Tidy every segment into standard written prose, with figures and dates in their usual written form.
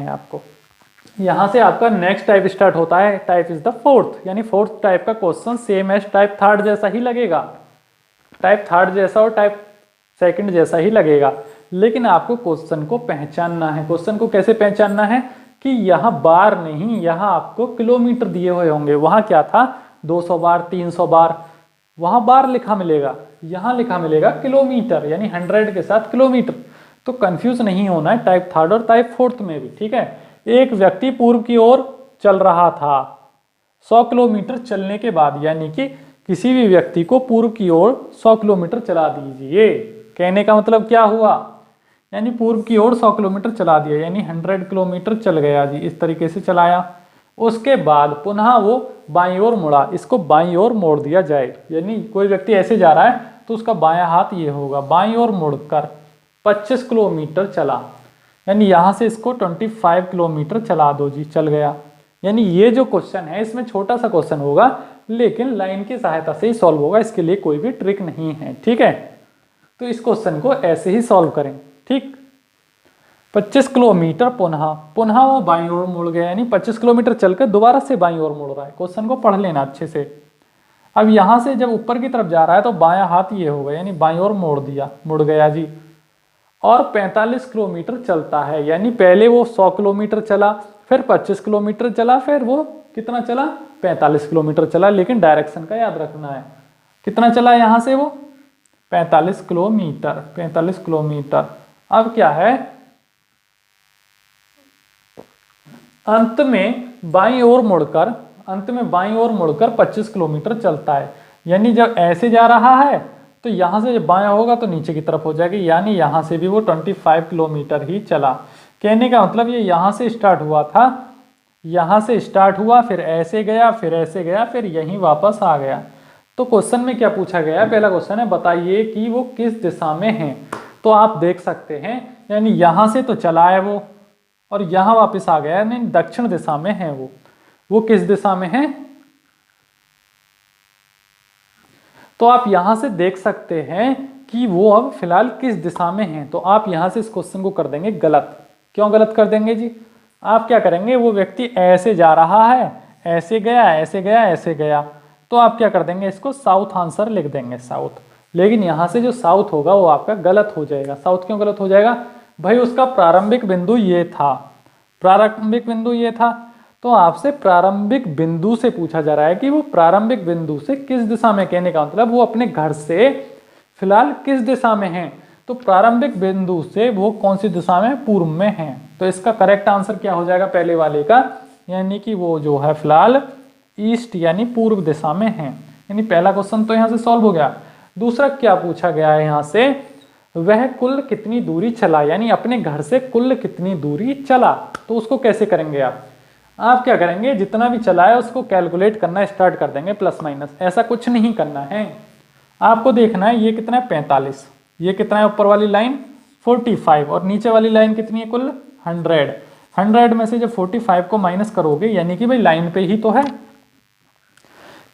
है आपको। यहां से आपका नेक्स्ट टाइप स्टार्ट होता है, टाइप इज द फोर्थ, यानी फोर्थ टाइप का question same as type third जैसा ही लगेगा, टाइप थर्ड जैसा और टाइप सेकंड जैसा ही लगेगा, लेकिन आपको क्वेश्चन को पहचानना है। क्वेश्चन को कैसे पहचानना है कि यहाँ बार नहीं, यहाँ आपको किलोमीटर दिए हुए होंगे। वहां क्या था 200 बार 300 बार, वहां बार लिखा मिलेगा, यहाँ लिखा मिलेगा किलोमीटर, यानी 100 के साथ किलोमीटर। तो कंफ्यूज नहीं होना है टाइप थर्ड और टाइप फोर्थ में भी, ठीक है। एक व्यक्ति पूर्व की ओर चल रहा था 100 किलोमीटर चलने के बाद, यानी कि किसी भी व्यक्ति को पूर्व की ओर 100 किलोमीटर चला दीजिए। कहने का मतलब क्या हुआ, यानी पूर्व की ओर 100 किलोमीटर चला दिया, यानी 100 किलोमीटर चल गया जी, इस तरीके से चलाया। उसके बाद पुनः वो बाईं ओर मुड़ा, इसको बाईं ओर मोड़ दिया जाए, यानी कोई व्यक्ति ऐसे जा रहा है तो उसका बायां हाथ ये होगा, बाईं ओर मुड़कर 25 किलोमीटर चला, यानी यहां से इसको 25 किलोमीटर चला दो जी, चल गया। यानी ये जो क्वेश्चन है इसमें छोटा सा क्वेश्चन होगा, लेकिन लाइन की सहायता से ही सॉल्व होगा, इसके लिए कोई भी ट्रिक नहीं है, ठीक है। तो इस क्वेश्चन को ऐसे ही सॉल्व करें, ठीक। 25 किलोमीटर पुनः वो बाईं ओर मुड़ गया, यानी 25 किलोमीटर चलकर दोबारा से बाईं ओर मुड़ रहा है। क्वेश्चन को पढ़ लेना अच्छे से। अब यहां से जब ऊपर की तरफ जा रहा है तो बायां हाथ ये होगा, यानी बाईं ओर मोड़ दिया, मुड़ गया जी। और 45 किलोमीटर चलता है, यानी पहले वो 100 किलोमीटर चला, फिर 25 किलोमीटर चला, फिर वो कितना चला 45 किलोमीटर चला, लेकिन डायरेक्शन का याद रखना है। कितना चला यहां से वो 45 किलोमीटर, 45 किलोमीटर। अब क्या है, अंत में बाईं ओर मुड़कर 25 किलोमीटर चलता है, यानी जब ऐसे जा रहा है तो यहां से जब बायां होगा तो नीचे की तरफ हो जाएगी, यानी यहां से भी वो 25 किलोमीटर ही चला। कहने का मतलब ये यहां से स्टार्ट हुआ था, यहां से स्टार्ट हुआ, फिर ऐसे गया, फिर ऐसे गया, फिर यहीं वापस आ गया। तो क्वेश्चन में क्या पूछा गया, पहला क्वेश्चन है बताइए कि वो किस दिशा में है। तो आप देख सकते हैं, यानी यहां से तो चला है वो और यहां वापस आ गया, यानी दक्षिण दिशा में है वो किस दिशा में है। तो आप यहां से देख सकते हैं कि वो अब फिलहाल किस दिशा में है। तो आप यहां से इस क्वेश्चन को कर देंगे गलत। क्यों गलत कर देंगे जी, आप क्या करेंगे, वो व्यक्ति ऐसे जा रहा है, ऐसे गया, ऐसे गया, ऐसे गया, तो आप क्या कर देंगे, इसको साउथ आंसर लिख देंगे, साउथ। लेकिन यहां से जो साउथ होगा वो आपका गलत हो जाएगा। साउथ क्यों गलत हो जाएगा भाई, उसका प्रारंभिक बिंदु ये था, प्रारंभिक बिंदु ये था। तो आपसे प्रारंभिक बिंदु से पूछा जा रहा है कि वो प्रारंभिक बिंदु से किस दिशा में, कहने का मतलब वो अपने घर से फिलहाल किस दिशा में है। तो प्रारंभिक बिंदु से वो कौन सी दिशा में, पूर्व में है। तो इसका करेक्ट आंसर क्या हो जाएगा पहले वाले का, यानी कि वो जो है फिलहाल ईस्ट यानी पूर्व दिशा में है। यानी पहला क्वेश्चन तो यहां से सॉल्व हो गया। दूसरा क्या पूछा गया है यहां से, वह कुल कितनी दूरी चला, यानी अपने घर से कुल कितनी दूरी चला। तो उसको कैसे करेंगे आप क्या करेंगे, जितना भी चला है उसको कैलकुलेट करना स्टार्ट कर देंगे, प्लस माइनस, ऐसा कुछ नहीं करना है। आपको देखना है ये कितना है 45, ये कितना है ऊपर वाली लाइन 45 और नीचे वाली लाइन कितनी है कुल 100। 100 में से जब 45 को माइनस करोगे, यानी कि भाई लाइन पे ही तो है।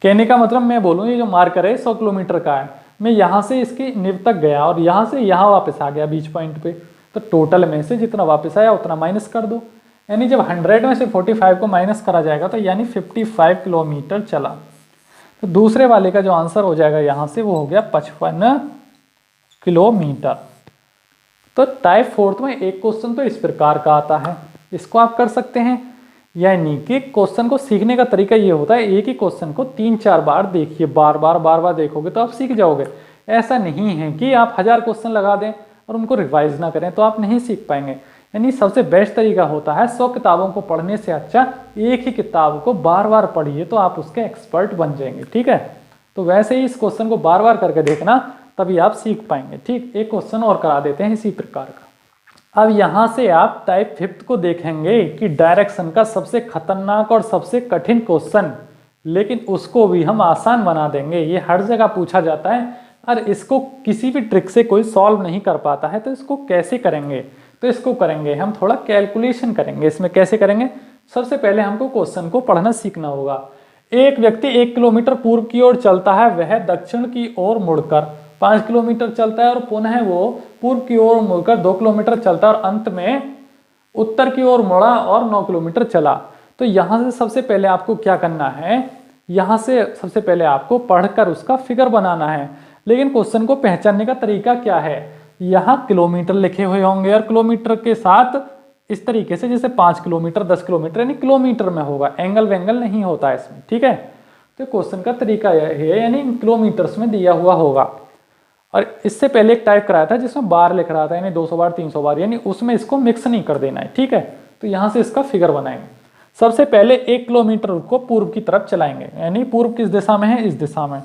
कहने का मतलब मैं बोलूँ ये जो मार्कर है 100 किलोमीटर का है, मैं यहाँ से इसकी निव तक गया और यहाँ से यहाँ वापस आ गया बीच पॉइंट पे, तो टोटल में से जितना वापस आया उतना माइनस कर दो। यानी जब 100 में से 45 को माइनस करा जाएगा तो यानी 55 किलोमीटर चला। तो दूसरे वाले का जो आंसर हो जाएगा यहाँ से वो हो गया 55 किलोमीटर। तो टाइप फोर्थ में एक क्वेश्चन तो इस प्रकार का आता है, इसको आप कर सकते हैं। यानी कि क्वेश्चन को सीखने का तरीका ये होता है, एक ही क्वेश्चन को 3-4 बार देखिए, बार बार देखोगे तो आप सीख जाओगे। ऐसा नहीं है कि आप 1000 क्वेश्चन लगा दें और उनको रिवाइज ना करें तो आप नहीं सीख पाएंगे। यानी सबसे बेस्ट तरीका होता है 100 किताबों को पढ़ने से अच्छा एक ही किताब को बार बार पढ़िए, तो आप उसके एक्सपर्ट बन जाएंगे, ठीक है। तो वैसे ही इस क्वेश्चन को बार बार करके देखना, तभी आप सीख पाएंगे, ठीक। एक क्वेश्चन और करा देते हैं इसी प्रकार का। अब यहां से आप टाइप फिफ्थ को देखेंगे कि डायरेक्शन का सबसे खतरनाक और सबसे कठिन क्वेश्चन, लेकिन उसको भी हम आसान बना देंगे। ये हर जगह पूछा जाता है और इसको किसी भी ट्रिक से कोई सॉल्व नहीं कर पाता है, तो इसको कैसे करेंगे। तो इसको करेंगे हम थोड़ा कैलकुलेशन करेंगे। इसमें कैसे करेंगे, सबसे पहले हमको क्वेश्चन को पढ़ना सीखना होगा। एक व्यक्ति 1 किलोमीटर पूर्व की ओर चलता है, वह दक्षिण की ओर मुड़कर 5 किलोमीटर चलता है और पुनः वो पूर्व की ओर मुड़कर 2 किलोमीटर चलता है और अंत में उत्तर की ओर मुड़ा और 9 किलोमीटर चला। तो यहाँ से सबसे पहले आपको क्या करना है, यहाँ से सबसे पहले आपको पढ़कर उसका फिगर बनाना है। लेकिन क्वेश्चन को पहचानने का तरीका क्या है, यहाँ किलोमीटर लिखे हुए होंगे और किलोमीटर के साथ इस तरीके से जैसे 5 किलोमीटर 10 किलोमीटर यानी किलोमीटर में होगा, एंगल वेंगल नहीं होता इसमें, ठीक है। तो क्वेश्चन का तरीका यह है, यानी किलोमीटर्स में दिया हुआ होगा। और इससे पहले एक टाइप कराया था जिसमें बार लिख रहा था, यानी 200 बार 300 बार, यानी उसमें इसको मिक्स नहीं कर देना है, ठीक है। तो यहाँ से इसका फिगर बनाएंगे। सबसे पहले 1 किलोमीटर को पूर्व की तरफ चलाएंगे, यानी पूर्व किस दिशा में है, इस दिशा में।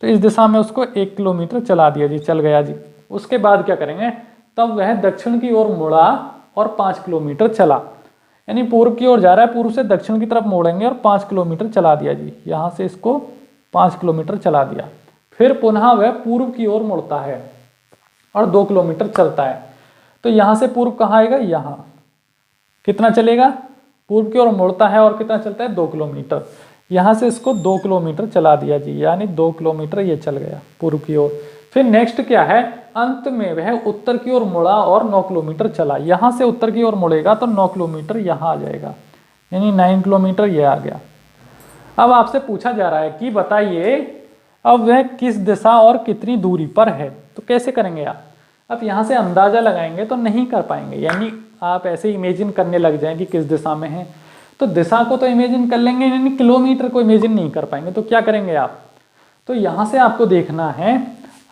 तो इस दिशा में उसको 1 किलोमीटर चला दिया जी, चल गया जी। उसके बाद क्या करेंगे, तब वह दक्षिण की ओर मुड़ा और 5 किलोमीटर चला, यानी पूर्व की ओर जा रहा है, पूर्व से दक्षिण की तरफ मोड़ेंगे और 5 किलोमीटर चला दिया जी। यहाँ से इसको 5 किलोमीटर चला दिया। फिर पुनः वह पूर्व की ओर मुड़ता है और 2 किलोमीटर चलता है। तो यहाँ से पूर्व कहाँ आएगा, यहाँ। कितना चलेगा, पूर्व की ओर मुड़ता है और कितना चलता है, 2 किलोमीटर। यहाँ से इसको 2 किलोमीटर चला दिया जी, यानी 2 किलोमीटर ये चल गया पूर्व की ओर। फिर नेक्स्ट क्या है, अंत में वह उत्तर की ओर मुड़ा और 9 किलोमीटर चला। यहाँ से उत्तर की ओर मुड़ेगा तो 9 किलोमीटर यहाँ आ जाएगा, यानी 9 किलोमीटर ये आ गया। अब आपसे पूछा जा रहा है कि बताइए अब वह किस दिशा और कितनी दूरी पर है। तो कैसे करेंगे आप, अब यहाँ से अंदाजा लगाएंगे तो नहीं कर पाएंगे, यानी आप ऐसे इमेजिन करने लग जाएं कि किस दिशा में है। तो दिशा को तो इमेजिन कर लेंगे, यानी किलोमीटर को इमेजिन नहीं कर पाएंगे। तो क्या करेंगे आप, तो यहाँ से आपको देखना है,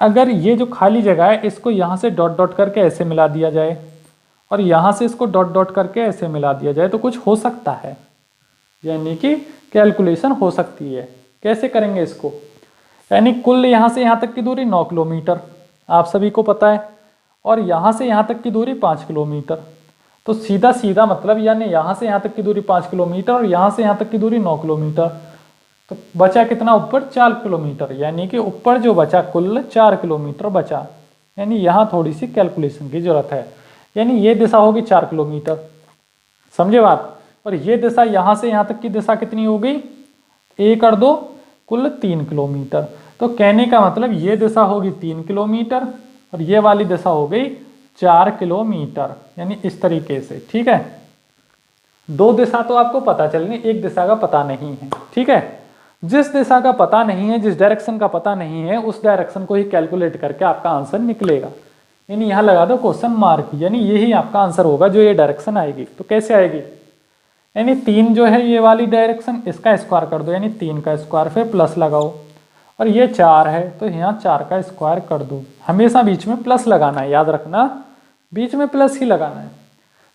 अगर ये जो खाली जगह है इसको यहाँ से डॉट डॉट करके ऐसे मिला दिया जाए और यहाँ से इसको डॉट डॉट करके ऐसे मिला दिया जाए तो कुछ हो सकता है, यानी कि कैलकुलेशन हो सकती है। कैसे करेंगे इसको, यानी कुल यहाँ से यहाँ तक की दूरी 9 किलोमीटर आप सभी को पता है, और यहाँ से यहाँ तक की दूरी 5 किलोमीटर। तो सीधा सीधा मतलब यानी यहाँ से यहाँ तक की दूरी 5 किलोमीटर और यहाँ से यहाँ तक की दूरी 9 किलोमीटर। तो बचा कितना ऊपर, 4 किलोमीटर, यानी कि ऊपर जो बचा कुल 4 किलोमीटर बचा। यानी यहाँ थोड़ी सी कैलकुलेशन की जरूरत है, यानी ये दिशा होगी 4 किलोमीटर, समझे बात। और ये दिशा यहाँ से यहाँ तक की दिशा कितनी हो गई, 1 और 2 कुल 3 किलोमीटर। तो कहने का मतलब ये दिशा होगी 3 किलोमीटर और ये वाली दिशा हो गई 4 किलोमीटर, यानी इस तरीके से, ठीक है। 2 दिशा तो आपको पता चलनी, एक दिशा का पता नहीं है, ठीक है। जिस दिशा का पता नहीं है, जिस डायरेक्शन का पता नहीं है, उस डायरेक्शन को ही कैलकुलेट करके आपका आंसर निकलेगा। यानी यहाँ लगा दो क्वेश्चन मार्क, यानी यही आपका आंसर होगा जो ये डायरेक्शन आएगी। तो कैसे आएगी, यानी 3 जो है ये वाली डायरेक्शन, इसका स्क्वायर कर दो, यानी 3 का स्क्वायर, फिर प्लस लगाओ, और ये 4 है तो यहाँ 4 का स्क्वायर कर दो। हमेशा बीच में प्लस लगाना है, याद रखना, बीच में प्लस ही लगाना है।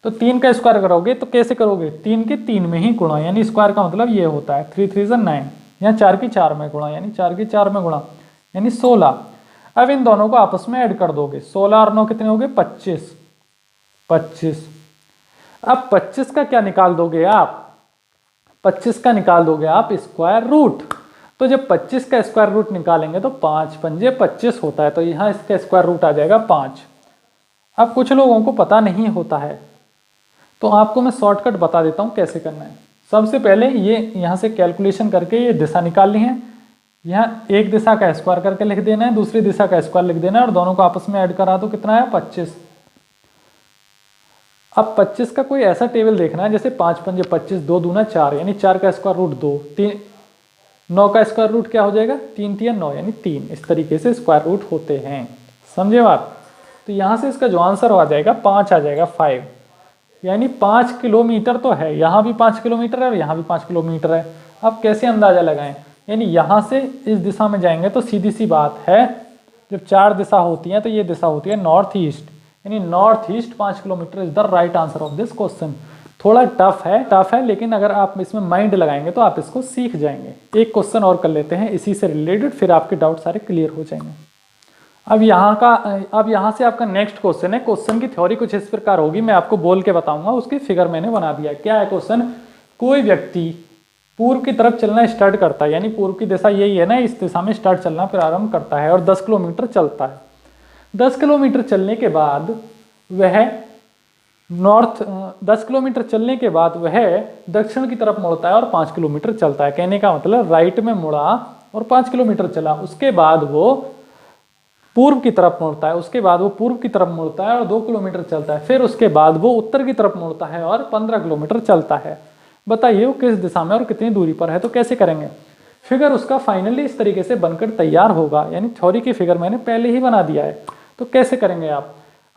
तो 3 का स्क्वायर करोगे तो कैसे करोगे, 3 के 3 में ही गुणा, यानी स्क्वायर का मतलब ये होता है 3 3 9, यहाँ 4 की 4 में गुणा, यानी 4 की 4 में गुणा, यानी 16। अब इन दोनों को आपस में ऐड कर दोगे, 16 और 9 कितने हो गए, 25। 25। अब 25 का क्या निकाल दोगे आप, 25 का निकाल दोगे आप स्क्वायर रूट। तो जब 25 का स्क्वायर रूट निकालेंगे तो 5 पंजे 25 होता है, तो यहाँ इसका स्क्वायर रूट आ जाएगा 5। अब कुछ लोगों को पता नहीं होता है तो आपको मैं शॉर्टकट बता देता हूँ कैसे करना है। सबसे पहले ये यहाँ से कैलकुलेशन करके ये दिशा निकालनी है, यहाँ एक दिशा का स्क्वायर करके लिख देना है, दूसरी दिशा का स्क्वायर लिख देना है और दोनों को आपस में ऐड करा तो कितना है 25। अब 25 का कोई ऐसा टेबल देखना है जैसे 5 पंजे 25, 2 दूना 4, यानी 4 का स्क्वायर रूट 2, 3, 9 का स्क्वायर रूट क्या हो जाएगा 3 3 9, यानी 3। इस तरीके से स्क्वायर रूट होते हैं, समझे बात। तो यहाँ से इसका जो आंसर आ जाएगा 5 आ जाएगा 5, यानी 5 किलोमीटर तो है, यहाँ भी 5 किलोमीटर है और यहाँ भी 5 किलोमीटर है। अब कैसे अंदाजा लगाएं, यानी यहाँ से इस दिशा में जाएंगे तो सीधी सी बात है, जब 4 दिशा होती हैं तो ये दिशा होती है नॉर्थ ईस्ट, यानी north east 5 kilometre is the right answer of this question. थोड़ा टफ है लेकिन अगर आप इसमें माइंड लगाएंगे तो आप इसको सीख जाएंगे। एक क्वेश्चन और कर लेते हैं इसी से रिलेटेड, फिर आपके डाउट सारे क्लियर हो जाएंगे। अब यहाँ से आपका नेक्स्ट क्वेश्चन है। क्वेश्चन की थ्योरी कुछ इस प्रकार होगी, मैं आपको बोल के बताऊंगा, उसकी फिगर मैंने बना दिया। क्या है क्वेश्चन, कोई व्यक्ति पूर्व की तरफ चलना स्टार्ट करता है, यानी पूर्व की दिशा यही है ना, इस दिशा में स्टार्ट चलना प्रारंभ करता है और 10 किलोमीटर चलता है। 10 किलोमीटर चलने के बाद वह 10 किलोमीटर चलने के बाद वह दक्षिण की तरफ मुड़ता है और 5 किलोमीटर चलता है। कहने का मतलब राइट में मुड़ा और 5 किलोमीटर चला। उसके बाद वो पूर्व की तरफ मुड़ता है, उसके बाद वो पूर्व की तरफ मुड़ता है और 2 किलोमीटर चलता है, फिर उसके बाद वो उत्तर की तरफ मुड़ता है और 15 किलोमीटर चलता है। बताइए वो किस दिशा में और कितनी दूरी पर है। तो कैसे करेंगे, फिगर उसका फाइनली इस तरीके से बनकर तैयार होगा, यानी थ्योरी की फिगर मैंने पहले ही बना दिया है। तो कैसे करेंगे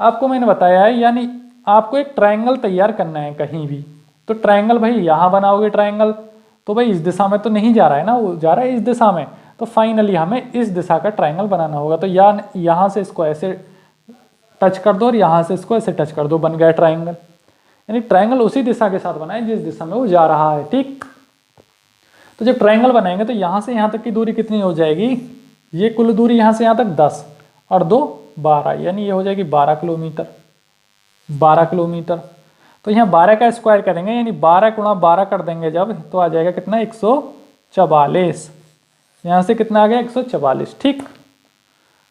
आपको मैंने बताया है, यानी आपको एक ट्रायंगल तैयार करना है कहीं भी। तो ट्रायंगल भाई यहाँ बनाओगे ट्रायंगल, तो भाई इस दिशा में तो नहीं जा रहा है ना, वो जा रहा है इस दिशा में, तो फाइनली हमें इस दिशा का ट्रायंगल बनाना होगा। तो यहाँ से इसको ऐसे टच कर दो और यहाँ से इसको ऐसे टच कर दो, बन गया ट्रायंगल। यानी ट्रायंगल उसी दिशा के साथ बनाए जिस दिशा में वो जा रहा है, ठीक। तो जब ट्रायंगल बनाएंगे तो यहाँ से यहाँ तक की दूरी कितनी हो जाएगी, ये कुल दूरी यहाँ से यहाँ तक 10 और 2 12, यानी ये हो जाएगी 12 किलोमीटर। 12 किलोमीटर, तो यहाँ 12 का स्क्वायर करेंगे, यानी 12 गुणा 12 कर देंगे जब, तो आ जाएगा कितना 144। यहाँ से कितना आ गया 144, ठीक।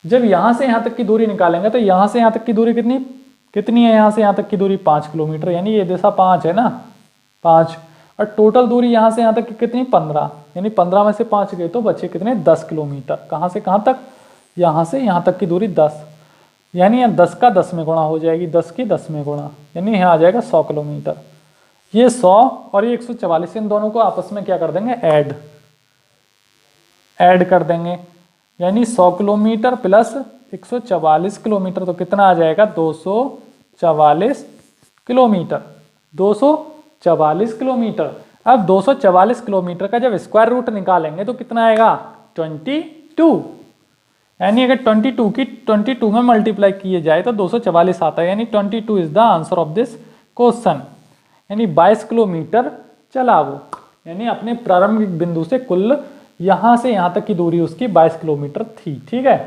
जब यहाँ से यहाँ तक की दूरी निकालेंगे तो यहाँ से यहाँ तक की दूरी कितनी है, यहाँ से यहाँ तक की दूरी 5 किलोमीटर, यानी ये दिशा 5 है ना, 5, और टोटल दूरी यहाँ से यहाँ तक की कितनी 15, यानी 15 में से 5 गए तो बचे कितने 10 किलोमीटर। कहाँ से कहाँ तक, यहाँ से यहाँ तक की दूरी 10, यानी यहाँ 10 का 10 में गुणा हो जाएगी, 10 की 10 में गुणा, यानी यहाँ आ जाएगा 100 किलोमीटर। ये 100 और ये 144, इन दोनों को आपस में क्या कर देंगे, ऐड कर देंगे, यानी 100 किलोमीटर प्लस 144 किलोमीटर, तो कितना आ जाएगा 244 किलोमीटर। 244 किलोमीटर। अब 244 किलोमीटर का जब स्क्वायर रूट निकालेंगे तो कितना आएगा 22, यानी अगर 22 की 22 में मल्टीप्लाई किए जाए तो 244 आता है, यानी 22 is the answer of this question. यानी 22 किलोमीटर चला वो, यानी अपने प्रारंभिक बिंदु से कुल यहाँ से यहाँ तक की दूरी उसकी 22 किलोमीटर थी, ठीक है।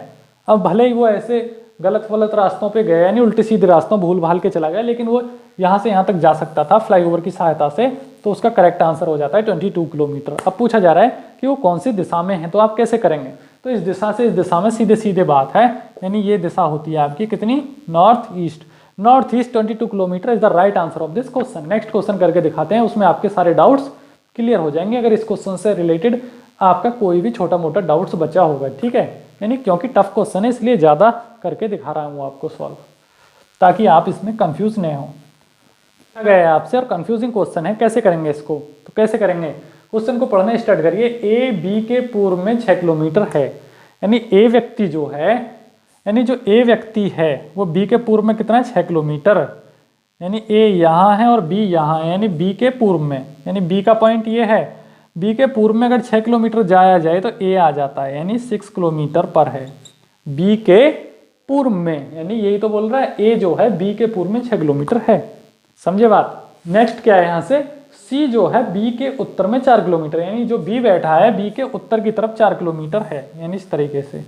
अब भले ही वो ऐसे गलत रास्तों पे गया, यानी उल्टे सीधे रास्तों भूल भाल के चला गया, लेकिन वो यहाँ से यहाँ तक जा सकता था फ्लाईओवर की सहायता से, तो उसका करेक्ट आंसर हो जाता है 22 किलोमीटर। अब पूछा जा रहा है कि वो कौन सी दिशा में है, तो आप कैसे करेंगे, तो इस दिशा से इस दिशा में सीधे सीधे बात है, यानी ये दिशा होती है आपकी कितनी, north east. 22 kilometre is the right answer of this question. Next question करके दिखाते हैं, उसमें आपके सारे डाउट्स क्लियर हो जाएंगे, अगर इस क्वेश्चन से रिलेटेड आपका कोई भी छोटा मोटा डाउट्स बचा होगा, ठीक है। यानी क्योंकि टफ क्वेश्चन है इसलिए ज़्यादा करके दिखा रहा हूँ आपको सॉल्व, ताकि आप इसमें कंफ्यूज नहीं हो गए आपसे, और कंफ्यूजिंग क्वेश्चन है, कैसे करेंगे इसको, तो कैसे करेंगे, क्वेश्चन को पढ़ना स्टार्ट करिए। ए बी के पूर्व में 6 किलोमीटर है, यानी ए व्यक्ति जो है, यानी जो ए व्यक्ति है वो बी के पूर्व में कितना है 6 किलोमीटर, यानी ए यहाँ है और बी यहाँ है, यानी बी के पूर्व में, यानी बी का पॉइंट ये है, बी के पूर्व में अगर 6 किलोमीटर जाया जाए तो ए आ जाता है, यानी 6 किलोमीटर पर है बी के पूर्व में, यानी यही तो बोल रहा है ए जो है बी के पूर्व में 6 किलोमीटर है, समझे बात। नेक्स्ट क्या है यहाँ से, सी जो है बी के उत्तर में 4 किलोमीटर, यानी जो बी बैठा है बी के उत्तर की तरफ 4 किलोमीटर है, यानी इस तरीके से,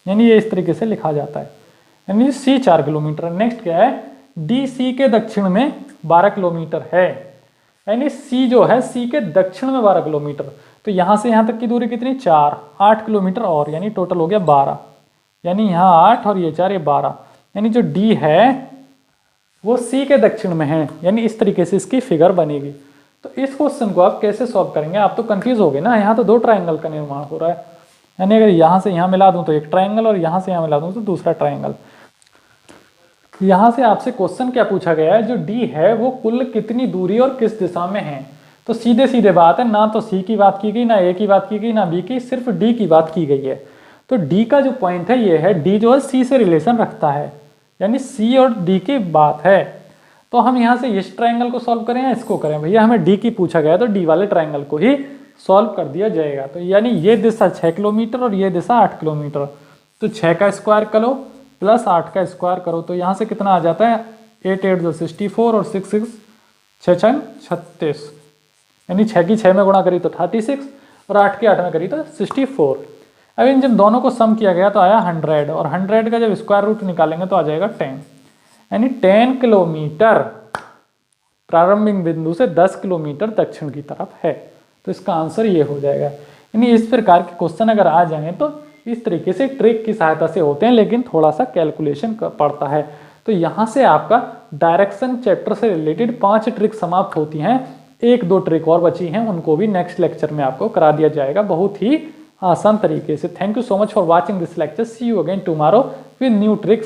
यानी ये इस तरीके से लिखा जाता है, यानी सी 4 किलोमीटर। नेक्स्ट क्या है, डी सी के दक्षिण में 12 किलोमीटर है, यानी सी जो है सी के दक्षिण में 12 किलोमीटर, तो यहाँ से यहाँ तक की दूरी कितनी 4, 8 किलोमीटर और, यानी टोटल हो गया 12, यानी यहाँ 8 और ये 4 ये 12, यानी जो डी है वो सी के दक्षिण में है, यानी इस तरीके से इसकी फिगर बनेगी। तो इस क्वेश्चन को आप कैसे सॉल्व करेंगे, आप तो कंफ्यूज हो गए ना, यहाँ तो 2 ट्रायंगल का निर्माण हो रहा है, यानी अगर यहाँ से यहाँ मिला दूँ तो एक ट्रायंगल और यहाँ से यहाँ मिला दूँ तो दूसरा ट्रायंगल। यहाँ से आपसे क्वेश्चन क्या पूछा गया है, जो डी है वो कुल कितनी दूरी और किस दिशा में है, तो सीधे सीधे बात है, ना तो सी की बात की गई, ना ए की बात की गई, ना बी की, सिर्फ डी की बात की गई है। तो डी का जो पॉइंट है ये है, डी जो है सी से रिलेशन रखता है, यानी सी और डी की बात है। तो हम यहाँ से इस ट्रायंगल को सॉल्व करें या इसको करें, भैया हमें डी की पूछा गया तो डी वाले ट्रायंगल को ही सॉल्व कर दिया जाएगा। तो यानी ये दिशा 6 किलोमीटर और ये दिशा 8 किलोमीटर, तो 6 का स्क्वायर करो प्लस 8 का स्क्वायर करो, तो यहाँ से कितना आ जाता है 8 8 64 और 6 6 6 6 36, यानी 6 की 6 में गुणा करी तो 36 और 8 की 8 में करी तो 64। अब इन जब दोनों को सम किया गया तो आया 100, और 100 का जब स्क्वायर रूट निकालेंगे तो आ जाएगा 10, यानी 10 किलोमीटर प्रारंभिक बिंदु से 10 किलोमीटर दक्षिण की तरफ है, तो इसका आंसर ये हो जाएगा। यानी इस प्रकार के क्वेश्चन अगर आ जाएं तो इस तरीके से ट्रिक की सहायता से होते हैं, लेकिन थोड़ा सा कैलकुलेशन पड़ता है। तो यहाँ से आपका डायरेक्शन चैप्टर से रिलेटेड 5 ट्रिक समाप्त होती हैं, 1-2 ट्रिक और बची हैं, उनको भी नेक्स्ट लेक्चर में आपको करा दिया जाएगा बहुत ही आसान तरीके से। Thank you so much for watching this lecture. See you again tomorrow with new tricks.